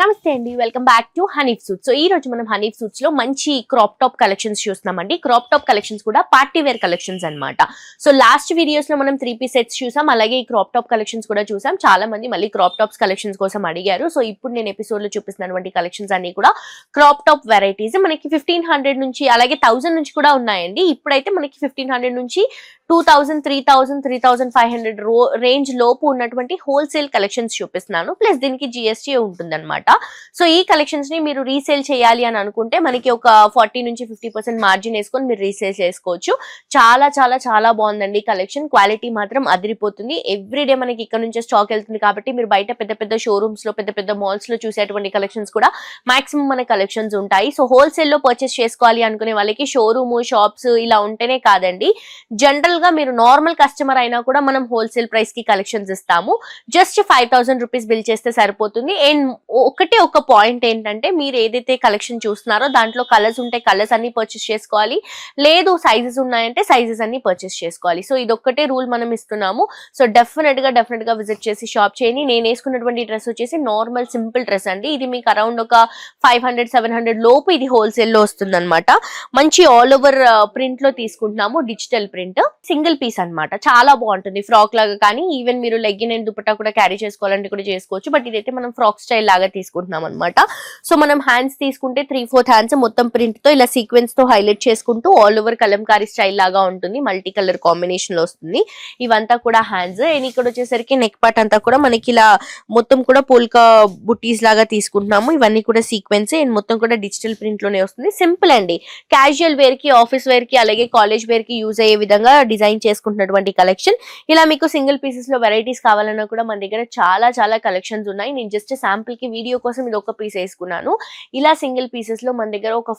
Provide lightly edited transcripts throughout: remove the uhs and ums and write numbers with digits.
నమస్తే అండి, welcome back to Hanif suits. So ఈ రోజు మనం హనీఫ్ సూట్స్ లో మంచి క్రాప్ టాప్ కలెక్షన్స్ చూస్తున్నామండి. క్రాప్ టాప్ కలెక్షన్స్ కూడా పార్టీ వేర్ కలెక్షన్స్ అన్నమాట. సో లాస్ట్ వీడియోస్ లో మనం 3 పీస్ సెట్స్ చూసాం, అలాగే ఈ క్రాప్ టాప్ కలెక్షన్స్ కూడా చూసాం. చాలా మంది మళ్ళీ క్రాప్ టాప్స్ కలెక్షన్స్ కోసం అడిగారు. సో ఇప్పుడు నేను ఎపిసోడ్ లో చూపిస్తున్నటువంటి కలెక్షన్స్ అన్ని కూడా క్రాప్ టాప్ వెరైటీస్. మనకి 1500 నుంచి అలాగే 1000 నుంచి కూడా ఉన్నాయండి. ఇప్పుడైతే మనకి 1500 నుంచి 2000, 3000, 3500 రేంజ్ లోపు ఉన్నటువంటి హోల్సేల్ కలెక్షన్స్ చూపిస్తున్నాను. ప్లస్ దీనికి జిఎస్టీ ఉంటుందన్నమాట. సో ఈ కలెక్షన్స్ ని మీరు రీసేల్ చేయాలి అని అనుకుంటే మనకి ఒక 40 నుంచి 50% మార్జిన్ వేసుకొని మీరు రీసేల్ చేసుకోవచ్చు. చాలా చాలా చాలా బాగుందండి కలెక్షన్. క్వాలిటీ మాత్రం అదిరిపోతుంది. ఎవ్రీడే మనకి ఇక్కడ నుంచే స్టాక్ వెళ్తుంది కాబట్టి మీరు బయట పెద్ద పెద్ద షోరూమ్స్ లో, పెద్ద పెద్ద మాల్స్ లో చూసేటువంటి కలెక్షన్స్ కూడా మాక్సిమం మన కలెక్షన్స్ ఉంటాయి. సో హోల్సేల్ లో పర్చేస్ చేసుకోవాలి అనుకునే వాళ్ళకి షోరూమ్, షాప్స్ ఇలా ఉంటేనే కాదండి, జనరల్ గా మీరు నార్మల్ కస్టమర్ అయినా కూడా మనం హోల్సేల్ ప్రైస్ కి కలెక్షన్స్ ఇస్తాము. జస్ట్ 5000 రూపీస్ బిల్ చేస్తే సరిపోతుంది. అండ్ ఒకటే ఒక పాయింట్ ఏంటంటే, మీరు ఏదైతే కలెక్షన్ చూస్తున్నారో దాంట్లో కలర్స్ ఉంటే కలర్స్ అన్ని పర్చేస్ చేసుకోవాలి, లేదు సైజెస్ ఉన్నాయంటే సైజెస్ అన్ని పర్చేస్ చేసుకోవాలి. సో ఇదొక్కటే రూల్ మనం ఇస్తున్నాము. సో డెఫినెట్ గా విజిట్ చేసి షాప్ చేయండి. నేను వేసుకున్నటువంటి డ్రెస్ వచ్చేసి నార్మల్ సింపుల్ డ్రెస్ అండి. ఇది మీకు అరౌండ్ ఒక 500-700 లోపు ఇది హోల్సేల్ లో వస్తుంది అనమాట. మంచి ఆల్ ఓవర్ ప్రింట్ లో తీసుకుంటున్నాము, డిజిటల్ ప్రింట్, సింగిల్ పీస్ అన్నమాట. చాలా బాగుంటుంది. ఫ్రాక్ లాగా కానీ ఈవెన్ మీరు లెగ్గిన్ అండ్ దుపట్టా కూడా క్యారీ చేసుకోవాలంటే కూడా చేసుకోవచ్చు. బట్ ఇదైతే మనం ఫ్రాక్ స్టైల్ లాగా తీసుకుంటున్నాం అనమాట. సో మనం హ్యాండ్స్ తీసుకుంటే 3/4 హ్యాండ్స్ మొత్తం ప్రింట్ తో ఇలా సీక్వెన్స్ తో హైలైట్ చేసుకుంటూ ఆల్ ఓవర్ కలంకారీ స్టైల్ లాగా ఉంటుంది. మల్టీ కలర్ కాంబినేషన్ లో వస్తుంది. ఇవంతా కూడా హ్యాండ్స్. అండ్ ఇక్కడ వచ్చేసరికి నెక్ పార్ట్ అంతా కూడా మనకి ఇలా మొత్తం కూడా పోల్కా బుట్టీస్ లాగా తీసుకుంటున్నాము. ఇవన్నీ కూడా సీక్వెన్స్ అండ్ మొత్తం కూడా డిజిటల్ ప్రింట్ లోనే వస్తుంది. సింపుల్ అండి. క్యాజువల్ వేర్ కి, ఆఫీస్ వేర్ కి, అలాగే కాలేజ్ వేర్ కి యూజ్ అయ్యే విధంగా డిజైన్ చేసుకుంటున్నటువంటి కలెక్షన్. ఇలా మీకు సింగిల్ పీసెస్ లో వెరైటీస్ కావాలన్నా కూడా మన దగ్గర చాలా చాలా కలెక్షన్స్ ఉన్నాయి. నేను జస్ట్ శాంపుల్ కి వీడియో కోసం ఇది ఒక పీస్ వేసుకున్నాను. ఇలా సింగిల్ పీసెస్ లో మన దగ్గర ఒక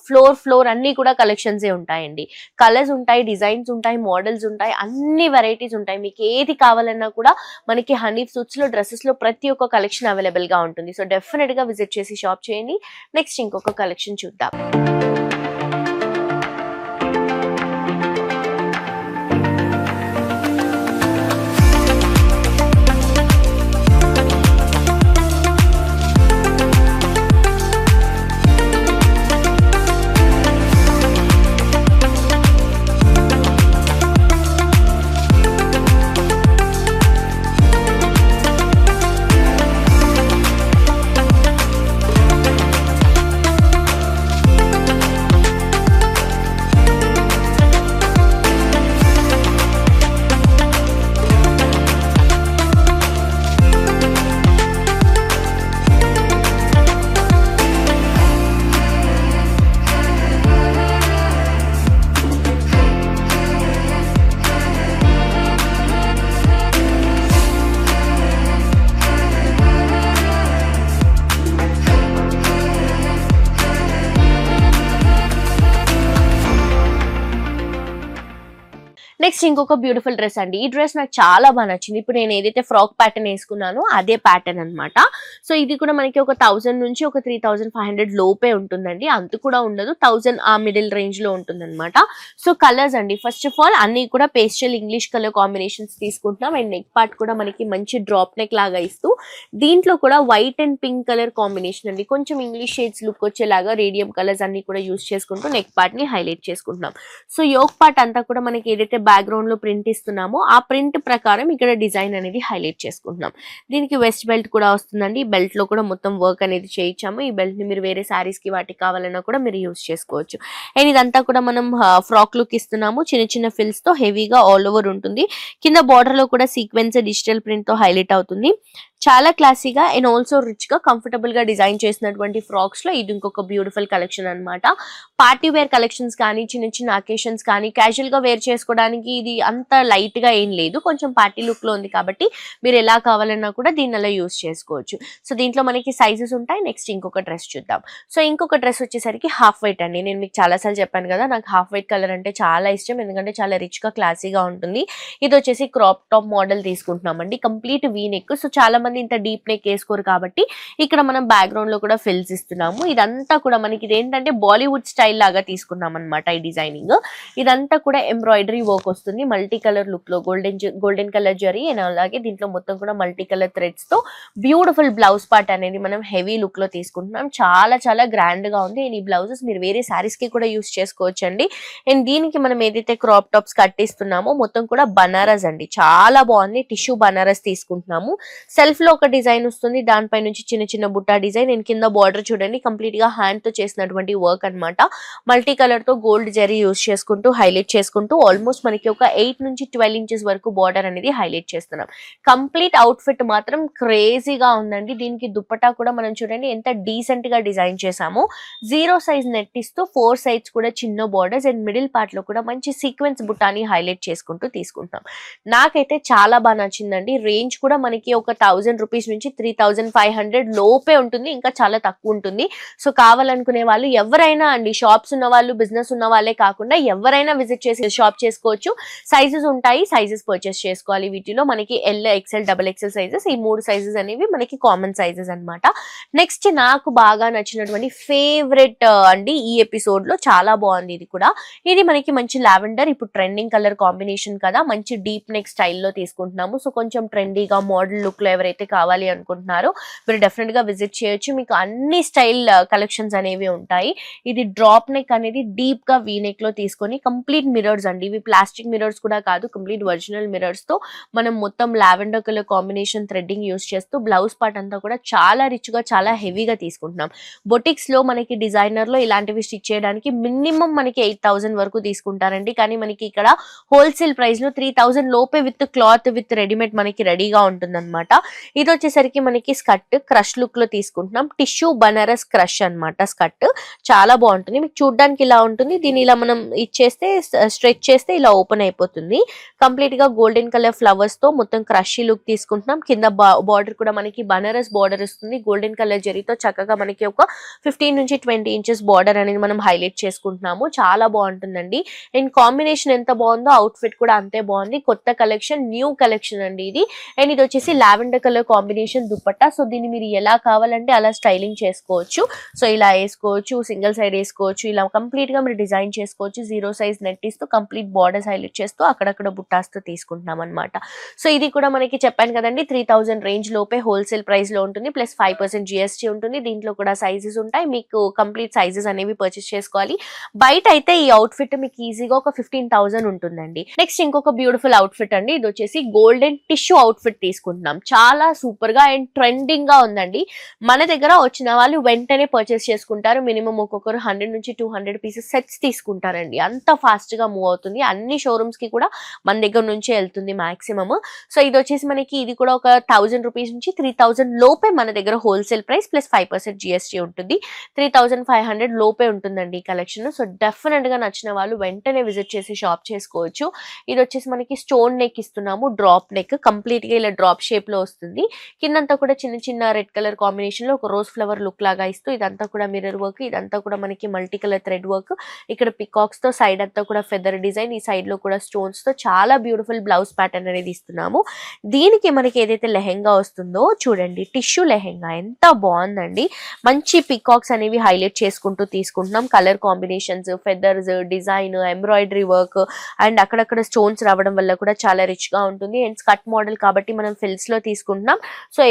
ఫ్లోర్ అన్ని కూడా కలెక్షన్స్ ఉంటాయండి. కలర్స్ ఉంటాయి, డిజైన్స్ ఉంటాయి, మోడల్స్ ఉంటాయి, అన్ని వెరైటీస్ ఉంటాయి. మీకు ఏది కావాలన్నా కూడా మనకి హనీఫ్ సూట్స్ లో, డ్రెస్సెస్ లో ప్రతి ఒక్క కలెక్షన్ అవైలబుల్ గా ఉంటుంది. సో డెఫినెట్ గా విజిట్ చేసి షాప్ చేయండి. నెక్స్ట్ ఇంకొక కలెక్షన్ చూద్దాం. నెక్స్ట్ ఇంకొక బ్యూటిఫుల్ డ్రెస్ అండి. ఈ డ్రెస్ నాకు చాలా బాగా నచ్చింది. ఇప్పుడు నేను ఏదైతే ఫ్రాక్ ప్యాటర్న్ వేసుకున్నానో అదే ప్యాటర్న్ అనమాట. సో ఇది కూడా మనకి ఒక 1000 నుంచి ఒక 3500 లోపే ఉంటుందండి. అంత కూడా ఉండదు, 1000 ఆ మిడిల్ రేంజ్ లో ఉంటుంది అనమాట. సో కలర్స్ అండి, ఫస్ట్ ఆఫ్ ఆల్ అన్ని కూడా పేస్టల్ ఇంగ్లీష్ కలర్ కాంబినేషన్స్ తీసుకుంటున్నాం. అండ్ నెక్ పార్ట్ కూడా మనకి మంచి డ్రాప్ నెక్ లాగా ఇస్తూ, దీంట్లో కూడా white and pink colour combination అండి. కొంచెం ఇంగ్లీష్ షేడ్స్ లుక్ వచ్చేలాగా రేడియం కలర్స్ అన్ని కూడా యూస్ చేసుకుంటూ నెక్ పార్ట్ ని హైలైట్ చేసుకుంటున్నాం. సో యోక్ పార్ట్ అంతా కూడా మనకి ఏదైతే బ్యాక్గ్రౌండ్ లో ప్రింట్ ఇస్తున్నామో ఆ ప్రింట్ ప్రకారం ఇక్కడ డిజైన్ అనేది హైలైట్ చేసుకుంటున్నాం. దీనికి వెస్ట్ బెల్ట్ కూడా వస్తుందండి. బెల్ట్ లో కూడా మొత్తం వర్క్ అనేది చేయించాము. ఈ బెల్ట్ ని మీరు వేరే శారీస్ కి వాటికి కావాలన్నా కూడా మీరు యూజ్ చేసుకోవచ్చు. అండ్ ఇదంతా కూడా మనం ఫ్రాక్ లుక్ ఇస్తున్నాము. చిన్న చిన్న ఫిల్స్ తో హెవీగా ఆల్ ఓవర్ ఉంటుంది. కింద బార్డర్ లో కూడా సీక్వెన్స్ డిజిటల్ ప్రింట్ తో హైలైట్ అవుతుంది. చాలా క్లాసీగా అండ్ ఆల్సో రిచ్ గా, కంఫర్టబుల్ గా డిజైన్ చేసినటువంటి ఫ్రాక్స్ లో ఇది ఇంకొక బ్యూటిఫుల్ కలెక్షన్ అనమాట. పార్టీ వేర్ కలెక్షన్స్ కానీ, చిన్న చిన్న అకేషన్స్ కానీ, క్యాజువల్ గా వేర్ చేసుకోవడానికి ఇది అంత లైట్ గా ఏం లేదు, కొంచెం పార్టీ లుక్ లో ఉంది కాబట్టి మీరు ఎలా కావాలన్నా కూడా దీన్ని అలా యూస్ చేసుకోవచ్చు. సో దీంట్లో మనకి సైజెస్ ఉంటాయి. నెక్స్ట్ ఇంకొక డ్రెస్ చూద్దాం. సో ఇంకొక డ్రెస్ వచ్చేసరికి హాఫ్ వైట్ అండి. నేను మీకు చాలాసార్లు చెప్పాను కదా, నాకు హాఫ్ వైట్ కలర్ అంటే చాలా ఇష్టం, ఎందుకంటే చాలా రిచ్ గా క్లాసీగా ఉంటుంది. ఇది వచ్చేసి క్రాప్ టాప్ మోడల్ తీసుకుంటున్నామండి, కంప్లీట్ వీ నెక్. సో చాలా మంది ఇంత డీప్ నెక్ వేసుకోరు కాబట్టి ఇక్కడ మనం బ్యాక్గ్రౌండ్ లో కూడా ఫిల్స్ ఇస్తున్నాము. ఇదంతా కూడా మనకి ఇదేంటంటే బాలీవుడ్ స్టైల్ లాగా తీసుకున్నాం అనమాట ఈ డిజైనింగ్. ఇదంతా కూడా ఎంబ్రాయిడరీ వర్క్ వస్తుంది మల్టీ కలర్ లుక్ లో, గోల్డెన్ కలర్ జరీ అండ్ అలాగే దీంట్లో మొత్తం కూడా మల్టీ కలర్ థ్రెడ్స్ తో బ్యూటిఫుల్ బ్లౌజ్ పార్ట్ అనేది మనం హెవీ లుక్ లో తీసుకుంటున్నాం. చాలా చాలా గ్రాండ్ గా ఉంది. ఈ బ్లౌజెస్ మీరు వేరే సారీస్ కి కూడా యూస్ చేసుకోవచ్చు అండి. అండ్ దీనికి మనం ఏదైతే క్రాప్ టాప్స్ కట్టిస్తున్నామో మొత్తం కూడా బనారస్ అండి, చాలా బాగుంది. టిష్యూ బనారస్ తీసుకుంటున్నాము. సెల్ఫ్ లో ఒక డిజైన్ వస్తుంది, దానిపై నుంచి చిన్న చిన్న బుట్టా డిజైన్ అండ్ కింద బార్డర్ చూడండి కంప్లీట్ గా హ్యాండ్ తో చేసినటువంటి వర్క్ అనమాట. మల్టీ కలర్ తో గోల్డ్ జరీ యూస్ చేసుకుంటూ హైలైట్ చేసుకుంటూ ఆల్మోస్ట్ మనకి ఒక 8 నుంచి 12 ఇంచెస్ వరకు బార్డర్ అనేది హైలైట్ చేస్తున్నాం. కంప్లీట్ అవుట్ ఫిట్ మాత్రం క్రేజీగా ఉందండి. దీనికి దుప్పటా కూడా మనం చూడండి ఎంత డీసెంట్ గా డిజైన్ చేసాము. 0 సైజ్ నెట్ ఇస్తూ 4 సైడ్స్ కూడా చిన్న బార్డర్స్ అండ్ మిడిల్ పార్ట్ లో కూడా మంచి సీక్వెన్స్ బుట్టాని హైలైట్ చేసుకుంటూ తీసుకుంటాం. నాకైతే చాలా బాగా నచ్చిందండి. రేంజ్ కూడా మనకి ఒక 1000 రూపీస్ నుంచి 3500 లోపే ఉంటుంది, ఇంకా చాలా తక్కువ ఉంటుంది. సో కావాలనుకునే వాళ్ళు ఎవరైనా అండి, షాప్స్ ఉన్న వాళ్ళు, బిజినెస్ ఉన్న వాళ్ళే కాకుండా ఎవరైనా విజిట్ చేసి షాప్ చేసుకోవచ్చు. సైజెస్ ఉంటాయి, సైజెస్ పర్చేస్ చేసుకోవాలి. వీటిలో మనకి L, XL, double XL sizes, ఈ 3 సైజెస్ అనేవి మనకి కామన్ సైజెస్ అన్నమాట. నెక్స్ట్ నాకు బాగా నచ్చినటువంటి ఫేవరెట్ అండి ఈ ఎపిసోడ్ లో, చాలా బాగుంది ఇది కూడా. ఇది మనకి మంచి లావెండర్, ఇప్పుడు ట్రెండింగ్ కలర్ కాంబినేషన్ కదా, మంచి డీప్ నెక్ స్టైల్లో తీసుకుంటున్నాము. సో కొంచెం ట్రెండీగా మోడల్ లుక్ లో ఎవరైతే కావాలి అనుకుంటున్నారో మీరు డెఫినెట్ గా విజిట్ చేయొచ్చు. మీకు అన్ని స్టైల్ కలెక్షన్స్ అనేవి ఉంటాయి. ఇది డ్రాప్ నెక్ అనేది డీప్ గా వీ నెక్ లో తీసుకొని కంప్లీట్ మిరర్స్ అండి, ఇవి ప్లాస్టిక్ మిరర్స్ కూడా కాదు, కంప్లీట్ ఒరిజినల్ మిరర్స్ తో మనం మొత్తం lavender colour combination threading use చేస్తూ బ్లౌజ్ పార్ట్ అంతా కూడా చాలా రిచ్ గా చాలా హెవీగా తీసుకుంటున్నాం. బొటిక్స్ లో మనకి డిజైనర్ లో ఇలాంటివి స్టిచ్ చేయడానికి మినిమం మనకి 8000 వరకు తీసుకుంటారండి. కానీ మనకి ఇక్కడ హోల్సేల్ ప్రైస్ లో 3000 లోపే విత్ క్లాత్ విత్ రెడీమేడ్ మనకి రెడీగా ఉంటుందన్నమాట. ఇది వచ్చేసరికి మనకి స్కర్ట్ క్రష్ లుక్ లో తీసుకుంటున్నాం. టిష్యూ బనారస్ క్రష్ అన్నమాట. స్కర్ట్ చాలా బాగుంటుంది, మీకు చూడడానికి ఇలా ఉంటుంది. దీని ఇలా మనం ఇచ్చేస్తే స్ట్రెచ్ చేస్తే ఇలా ఓపెన్ అయిపోతుంది. కంప్లీట్ గా గోల్డెన్ కలర్ ఫ్లవర్స్ తో మొత్తం క్రషీ లుక్ తీసుకుంటున్నాం. కింద బార్డర్ కూడా మనకి బనారస్ బార్డర్ వస్తుంది, గోల్డెన్ కలర్ జరీతో చక్కగా మనకి ఒక 15 నుంచి 20 ఇంచెస్ బార్డర్ అనేది మనం హైలైట్ చేసుకుంటున్నాము. చాలా బాగుంటుందండి. అండ్ కాంబినేషన్ ఎంత బాగుందో అవుట్ ఫిట్ కూడా అంతే బాగుంది. కొత్త కలెక్షన్, న్యూ కలెక్షన్ అండి ఇది. అండ్ ఇది వచ్చేసి lavender colour combination dupatta. So దీన్ని మీరు ఎలా కావాలంటే అలా స్టైలింగ్ చేసుకోవచ్చు. సో ఇలా వేసుకోవచ్చు, సింగిల్ సైడ్ వేసుకోవచ్చు, ఇలా కంప్లీట్ గా మీరు డిజైన్ చేసుకోవచ్చు. 0 సైజ్ నెట్ ఇస్తూ కంప్లీట్ బార్డర్స్ హైలైట్ చేస్తూ అక్కడక్కడ బుట్టాస్తో తీసుకుంటున్నాం అనమాట. సో ఇది కూడా మనకి చెప్పాను కదండి 3000 రేంజ్ లోపే హోల్సేల్ ప్రైస్ లో ఉంటుంది, ప్లస్ 5% GST ఉంటుంది. దీంట్లో కూడా సైజెస్ ఉంటాయి, మీకు కంప్లీట్ సైజెస్ అనేవి పర్చేస్ చేసుకోవాలి. బయట అయితే ఈ అవుట్ ఫిట్ మీకు ఈజీగా ఒక 15,000 ఉంటుందండి. నెక్స్ట్ ఇంకొక బ్యూటిఫుల్ అవుట్ ఫిట్ అండి, ఇది వచ్చేసి గోల్డెన్ టిష్యూ అవుట్ ఫిట్ తీసుకుంటున్నాం. చాలా సూపర్ గా అండ్ ట్రెండింగ్ గా ఉందండి. మన దగ్గర వచ్చిన వాళ్ళు వెంటనే పర్చేస్ చేసుకుంటారు. మినిమం ఒక్కొక్కరు 100 నుంచి 200 పీసెస్ సెట్స్ తీసుకుంటారండి, అంత ఫాస్ట్ గా మూవ్ అవుతుంది. అన్ని షోరూమ్స్ కి కూడా మన దగ్గర నుంచే వెళ్తుంది మాక్సిమం. సో ఇది వచ్చేసి మనకి ఇది కూడా ఒక 1000 రూపీస్ నుంచి 3000 లోపే మన దగ్గర హోల్సేల్ ప్రైస్, ప్లస్ 5% GST ఉంటుంది. 3500 లోపే ఉంటుందండి ఈ కలెక్షన్. సో డెఫినెట్ గా నచ్చిన వాళ్ళు వెంటనే విజిట్ చేసి షాప్ చేసుకోవచ్చు. ఇది వచ్చేసి మనకి స్టోన్ నెక్ ఇస్తున్నాము, డ్రాప్ నెక్, కంప్లీట్ గా ఇలా డ్రాప్ షేప్ లో వస్తుంది. కిందంతా కూడా చిన్న చిన్న రెడ్ కలర్ కాంబినేషన్ లో ఒక రోజ్ ఫ్లవర్ లుక్ లాగా ఇస్తూ, ఇదంతా కూడా మిర్రర్ వర్క్, ఇదంతా కూడా మనకి మల్టీ కలర్ థ్రెడ్ వర్క్, ఇక్కడ పికాక్స్ తో సైడ్ అంతా కూడా ఫెదర్ డిజైన్, ఈ సైడ్ లో కూడా స్టోన్స్ తో చాలా బ్యూటిఫుల్ బ్లౌజ్ ప్యాటర్న్ అనేది ఇస్తున్నాము. దీనికి మనకి ఏదైతే లెహెంగా వస్తుందో చూడండి, టిష్యూ లెహెంగా ఎంత బాగుందండి. మంచి పికాక్స్ అనేవి హైలైట్ చేసుకుంటూ తీసుకుంటున్నాం. Colour combinations, feathers, design, embroidery work and అక్కడక్కడ స్టోన్స్ రావడం వల్ల కూడా చాలా రిచ్ గా ఉంటుంది. అండ్ స్కర్ట్ మోడల్ కాబట్టి మనం ఫిల్స్ లో తీసుకుంటున్నాం. సో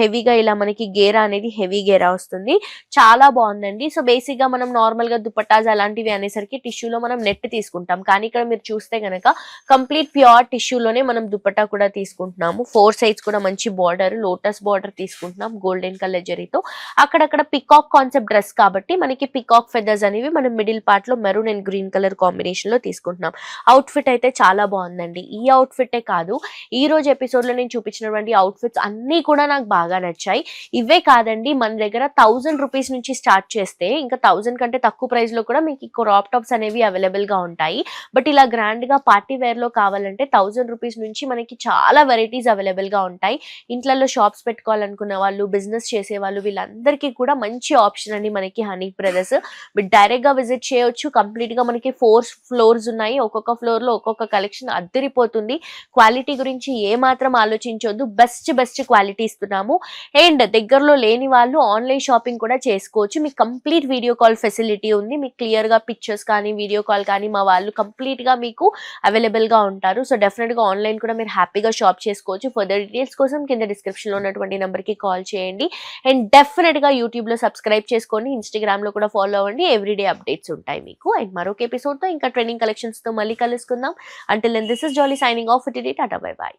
హెవీగా ఇలా మనకి గేరా అనేది హెవీ గేరా వస్తుంది, చాలా బాగుందండి. సో బేసిక్ గా మనం నార్మల్ గా దుపట్టాస్ అలాంటివి అనేసరికి టిష్యూలో మనం నెట్ తీసుకుంటాం, కానీ ఇక్కడ మీరు చూస్తే గనక కంప్లీట్ ప్యూర్ టిష్యూలోనే మనం దుపట్టా కూడా తీసుకుంటున్నాము. 4 సైడ్స్ కూడా మంచి బార్డర్, లోటస్ బార్డర్ తీసుకుంటున్నాం గోల్డెన్ కలర్ జరీతో. అక్కడక్కడ పికాక్ కాన్సెప్ట్ డ్రెస్ కాబట్టి మనకి పికాక్ ఫెదర్స్ అనేవి మనం మిడిల్ పార్ట్ లో maroon and green colour combination లో తీసుకుంటున్నాం. అవుట్ ఫిట్ అయితే చాలా బాగుందండి. ఈ అవుట్ ఫిటే కాదు, ఈ రోజు ఎపిసోడ్ లో నేను చూపించినటువంటి అవుట్ ఫిట్స్ అన్ని కూడా నాకు బాగా నచ్చాయి. ఇవే కాదండి, మన దగ్గర 1000 రూపీస్ నుంచి స్టార్ట్ చేస్తే ఇంకా 1000 కంటే తక్కువ ప్రైస్ లో కూడా మీకు క్రాప్ టాప్స్ అనేవి అవైలబుల్ గా ఉంటాయి. బట్ ఇలా గ్రాండ్ గా పార్టీ వేర్ లో కావాలంటే 1000 రూపీస్ నుంచి మనకి చాలా వెరైటీస్ అవైలబుల్ గా ఉంటాయి. ఇంట్లలో షాప్స్ పెట్టుకోవాలనుకున్న వాళ్ళు, బిజినెస్ చేసే వాళ్ళు, వీళ్ళందరికీ కూడా మంచి ఆప్షన్ అండి మనకి హనీ బ్రదర్స్. మీరు డైరెక్ట్ గా విజిట్ చేయొచ్చు. కంప్లీట్ గా మనకి 4 ఫ్లోర్స్ ఉన్నాయి, ఒక్కొక్క ఫ్లోర్ లో ఒక్కొక్క కలెక్షన్ అద్దరిపోతుంది. క్వాలిటీ గురించి ఏ మాత్రం ఆలోచించొద్దు, బెస్ట్ బెస్ట్ క్వాలిటీ ఇస్తున్నాము. అండ్ దగ్గరలో లేని వాళ్ళు ఆన్లైన్ షాపింగ్ కూడా చేసుకోవచ్చు. మీకు కంప్లీట్ వీడియో కాల్ ఫెసిలిటీ ఉంది. మీకు క్లియర్ గా పిక్చర్స్ కానీ వీడియో కాల్ కానీ మా వాళ్ళు కంప్లీట్ గా మీకు అవైలబుల్ గా ఉంటారు. సో డెఫినెట్ గా ఆన్లైన్ కూడా మీరు హ్యాపీగా షాప్ చేసుకోవచ్చు. ఫర్దర్ డీటెయిల్స్ కోసం కింద డిస్క్రిప్షన్ లో ఉన్నటువంటి నెంబర్ కి కాల్ చేయండి. అండ్ డెఫినెట్ గా యూట్యూబ్ లో సబ్స్క్రైబ్ చేసుకోండి, ఇన్స్టాగ్రామ్ లో కూడా ఫాలో అవ్వండి. ఎవ్రీడే అప్డేట్స్ ఉంటాయి మీకు. అండ్ మరొక ఎపిసోడ్ తో ఇంకా ట్రెండింగ్ కలెక్షన్స్ తో మళ్ళీ కలుసుకుందాం. Until then this is Jolly signing off. Tata bye by.